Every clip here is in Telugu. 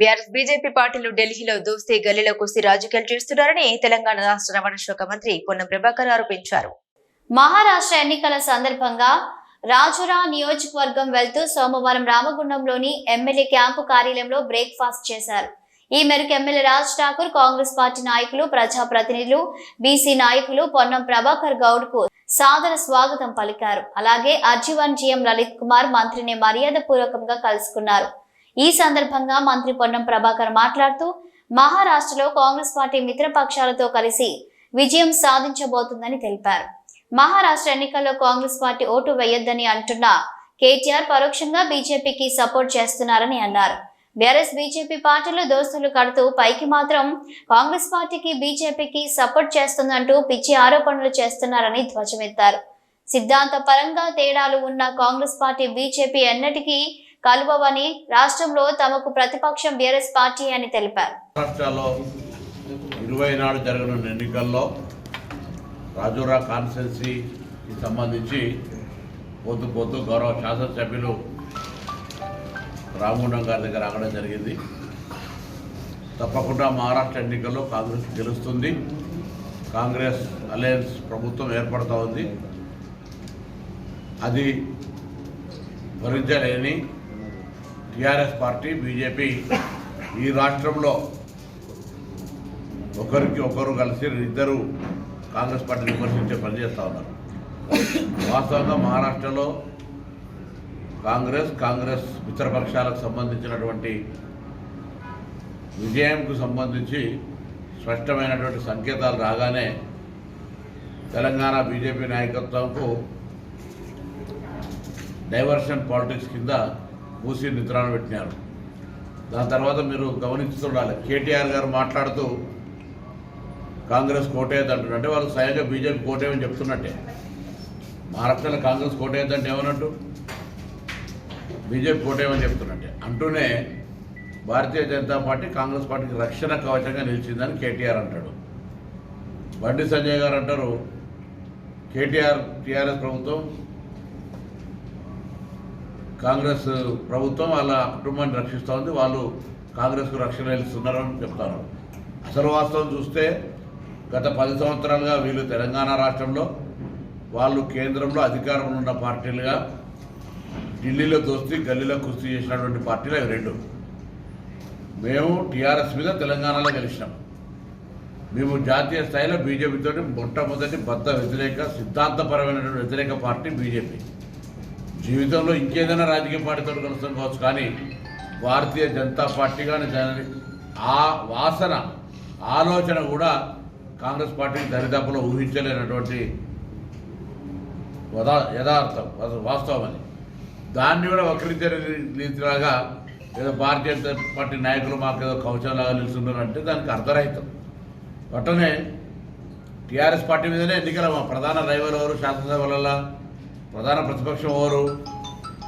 బీఆర్ఎస్ బీజేపీ పార్టీలు ఢిల్లీలో దోస్తీ గల్లీలో కుస్తీ రాజకీయాలు చేస్తున్నారని తెలంగాణ రాష్ట్ర రవాణా శాఖ మంత్రి పొన్నం ప్రభాకర్ ఆరోపించారు. మహారాష్ట్ర ఎన్నికల సందర్భంగా రాజురా నియోజకవర్గం వెళ్తూ సోమవారం రామగుండంలోని ఎమ్మెల్యే క్యాంపు కార్యాలయంలో బ్రేక్ఫాస్ట్ చేశారు. ఈ మేరకు ఎమ్మెల్యే రాజ్ ఠాకూర్, కాంగ్రెస్ పార్టీ నాయకులు, ప్రజాప్రతినిధులు, బీసీ నాయకులు పొన్నం ప్రభాకర్ గౌడ్ కు సాదర స్వాగతం పలికారు. అలాగే అర్జీవన్ జీఎం లలిత్ కుమార్ మంత్రిని మర్యాద పూర్వకంగా కలుసుకున్నారు. ఈ సందర్భంగా మంత్రి పొన్నం ప్రభాకర్ మాట్లాడుతూ మహారాష్ట్రలో కాంగ్రెస్ పార్టీ మిత్రపక్షాలతో కలిసి విజయం సాధించబోతుందని తెలిపారు. మహారాష్ట్ర ఎన్నికల్లో కాంగ్రెస్ పార్టీ ఓటు వేయొద్దని అంటున్న కేటీఆర్ పరోక్షంగా బీజేపీకి సపోర్ట్ చేస్తున్నారని అన్నారు. బీఆర్ఎస్ బీజేపీ పార్టీలు దోస్తులు కడుతూ పైకి మాత్రం కాంగ్రెస్ పార్టీకి బీజేపీకి సపోర్ట్ చేస్తుందంటూ పిచ్చి ఆరోపణలు చేస్తున్నారని ధ్వజమెత్తారు. సిద్ధాంత పరంగా తేడాలు ఉన్న కాంగ్రెస్ పార్టీ బీజేపీ ఎన్నటికీ కలువవని, రాష్ట్రంలో తమకు ప్రతిపక్షం బీఆర్ఎస్ పార్టీ అని తెలిపారు. మహారాష్ట్రలో 24 జరగనున్న ఎన్నికల్లో రాజూరా కాన్స్టిట్యున్సీకి సంబంధించి పొద్దు గౌరవ శాసనసభ్యులు రామగుండం గారి దగ్గర ఆగడం జరిగింది. తప్పకుండా మహారాష్ట్ర ఎన్నికల్లో కాంగ్రెస్ గెలుస్తుంది. కాంగ్రెస్ అలయన్స్ ప్రభుత్వం ఏర్పడుతూ ఉంది. అది భరించలేని టీఆర్ఎస్ పార్టీ, బీజేపీ ఈ రాష్ట్రంలో ఒకరికి ఒకరు కలిసి ఇద్దరు కాంగ్రెస్ పార్టీని విమర్శించే పనిచేస్తూ ఉన్నారు. వాస్తవంగా మహారాష్ట్రలో కాంగ్రెస్ మిత్రపక్షాలకు సంబంధించినటువంటి విజయంకు సంబంధించి స్పష్టమైనటువంటి సంకేతాలు రాగానే తెలంగాణ బీజేపీ నాయకత్వంకు డైవర్షన్ పాలిటిక్స్ కింద మూసి నిద్రాలు పెట్టినారు. దాని తర్వాత మీరు గమనిస్తుండాలి, కేటీఆర్ గారు మాట్లాడుతూ కాంగ్రెస్ కోటేయద్దంటున్నారు. అంటే వాళ్ళు స్వయంగా బీజేపీ కోటేయమని చెప్తున్నట్టే. మహారాష్ట్రలో కాంగ్రెస్ కోటేయద్దంటే ఏమన్నట్టు, బీజేపీ కోటేయమని చెప్తున్నట్టే. అంటూనే భారతీయ జనతా పార్టీ కాంగ్రెస్ పార్టీకి రక్షణ కవచంగా నిలిచిందని కేటీఆర్ అంటాడు. బండి సంజయ్ గారు అంటారు టీఆర్ఎస్ ప్రభుత్వం, కాంగ్రెస్ ప్రభుత్వం వాళ్ళ కుటుంబాన్ని రక్షిస్తూ ఉంది, వాళ్ళు కాంగ్రెస్కు రక్షణ నిలుస్తున్నారని చెప్తారు. అసలు వాస్తవం చూస్తే గత 10 సంవత్సరాలుగా వీళ్ళు తెలంగాణ రాష్ట్రంలో, వాళ్ళు కేంద్రంలో అధికారంలో ఉన్న పార్టీలుగా ఢిల్లీలో దోస్తీ గల్లీలో కుస్తీ చేసినటువంటి పార్టీలు అవి రెండు. మేము టీఆర్ఎస్ మీద తెలంగాణలో గెలిచినాం. మేము జాతీయ స్థాయిలో బీజేపీతో మొట్టమొదటి బద్ద వ్యతిరేక, సిద్ధాంతపరమైనటువంటి వ్యతిరేక పార్టీ బీజేపీ. జీవితంలో ఇంకేదైనా రాజకీయ పార్టీతో కలుస్తాం కావచ్చు, కానీ భారతీయ జనతా పార్టీ కానీ ఆ వాసన, ఆలోచన కూడా కాంగ్రెస్ పార్టీకి దరిదాపులో ఊహించలేనటువంటి యథార్థం, వాస్తవం. అది దాన్ని కూడా వక్రీకరించే రీతిలాగా ఏదో భారతీయ జనతా పార్టీ నాయకులు మాకు ఏదో కవచంలాగా నిలుస్తున్నారంటే దానికి అర్ధరహితం. వెంటనే టీఆర్ఎస్ పార్టీ మీదనే ఎన్నికల ప్రధాన రైవల్ ఎవరు, శాసనసభలలో ప్రధాన ప్రతిపక్షం ఎవరు,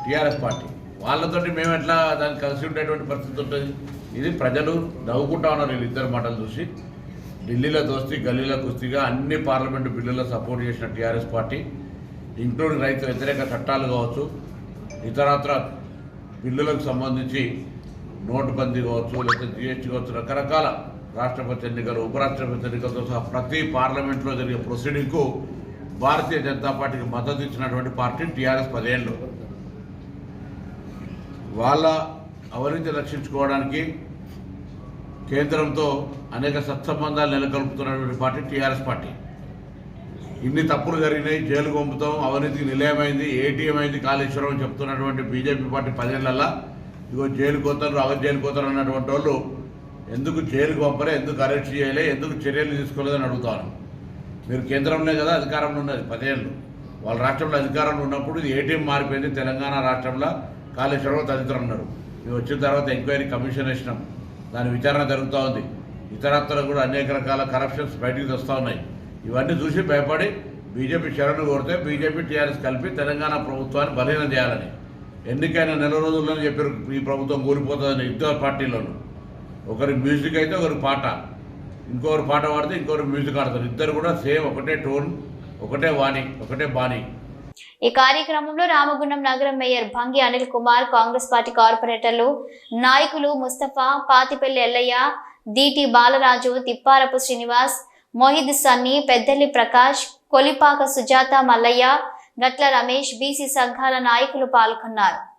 టీఆర్ఎస్ పార్టీ. వాళ్ళతోటి మేము ఎట్లా దాన్ని కలిసి ఉండేటువంటి పరిస్థితి ఉంటుంది. ఇది ప్రజలు నవ్వుకుంటా ఉన్నారు వీళ్ళిద్దరు మాటలు చూసి. ఢిల్లీలో దోస్తీ గల్లీలో కుస్తీగా అన్ని పార్లమెంటు బిల్లుల్లో సపోర్ట్ చేసిన టీఆర్ఎస్ పార్టీ, ఇంక్లూడింగ్ రైతు వ్యతిరేక చట్టాలు కావచ్చు, ఇతరత్ర బిల్లులకు సంబంధించి నోటుబందీ కావచ్చు, లేకపోతే జీఎస్టీ కావచ్చు, రకరకాల రాష్ట్రపతి ఎన్నికలు, ఉపరాష్ట్రపతి ఎన్నికలతో సహా ప్రతి పార్లమెంట్లో జరిగే ప్రొసీడింగ్కు భారతీయ జనతా పార్టీకి మద్దతు ఇచ్చినటువంటి పార్టీ టీఆర్ఎస్ 10 ఏళ్ళు. వాళ్ళ అవినీతి రక్షించుకోవడానికి కేంద్రంతో అనేక సత్సంబంధాలు నెలకొల్పుతున్నటువంటి పార్టీ టీఆర్ఎస్ పార్టీ. ఇన్ని తప్పులు జరిగినాయి, జైలు పంపుతాం, అవినీతికి నిలయమైంది, ఏటీఎం అయింది, కాళేశ్వరం అని చెప్తున్నటువంటి బీజేపీ పార్టీ 10 ఏళ్లలో ఇగో జైలు కోతారు, జైలు కోతారు అన్నటువంటి వాళ్ళు ఎందుకు జైలుకు పంపలే, ఎందుకు అరెస్ట్ చేయలే, ఎందుకు చర్యలు తీసుకోలేదని అడుగుతాను. మీరు కేంద్రంలో కదా అధికారంలో ఉన్నది 10 ఏళ్ళు. వాళ్ళ రాష్ట్రంలో అధికారంలో ఉన్నప్పుడు ఇది ఏటీఎం మారిపోయింది. తెలంగాణ రాష్ట్రంలో కాళేశ్వరం తదితరులు ఉన్నారు. మేము వచ్చిన తర్వాత ఎంక్వైరీ కమిషన్ వేసినాం, దాని విచారణ జరుగుతూ ఉంది. ఇతరత్ర కూడా అనేక రకాల కరప్షన్స్ బయటికి వస్తూ ఉన్నాయి. ఇవన్నీ చూసి భయపడి బీజేపీ శరణు కోరితే బీజేపీ టీఆర్ఎస్ కలిపి తెలంగాణ ప్రభుత్వాన్ని బలహీనం చేయాలని ఎన్నికైన నెల రోజుల్లోనే చెప్పారు ఈ ప్రభుత్వం కూలిపోతుందని. ఇద్దరు పార్టీలోనూ ఒకరి మ్యూజిక్ అయితే ఒకరి పాట, ఇంకొకరు పాట పాడితే ఇంకొకరు మ్యూజిక్ ఆడతారు. ఇద్దరు కూడా సేమ్ ఒకటే టోన్, ఒకటే వాణి, ఒకటే బాణి. ఈ కార్యక్రమంలో రామగుండం నగరం మేయర్ భంగి అనిల్ కుమార్, కాంగ్రెస్ పార్టీ కార్పొరేటర్లు, నాయకులు ముస్తఫా, పాతిపల్లి ఎల్లయ్య, డిటి బాలరాజు, తిప్పారపు శ్రీనివాస్, మోహిద్ సన్నీ, పెద్దల్లి ప్రకాష్, కొలిపాక సుజాత, మల్లయ్య, గట్ల రమేష్, బీసీ సంఘాల నాయకులు పాల్గొన్నారు.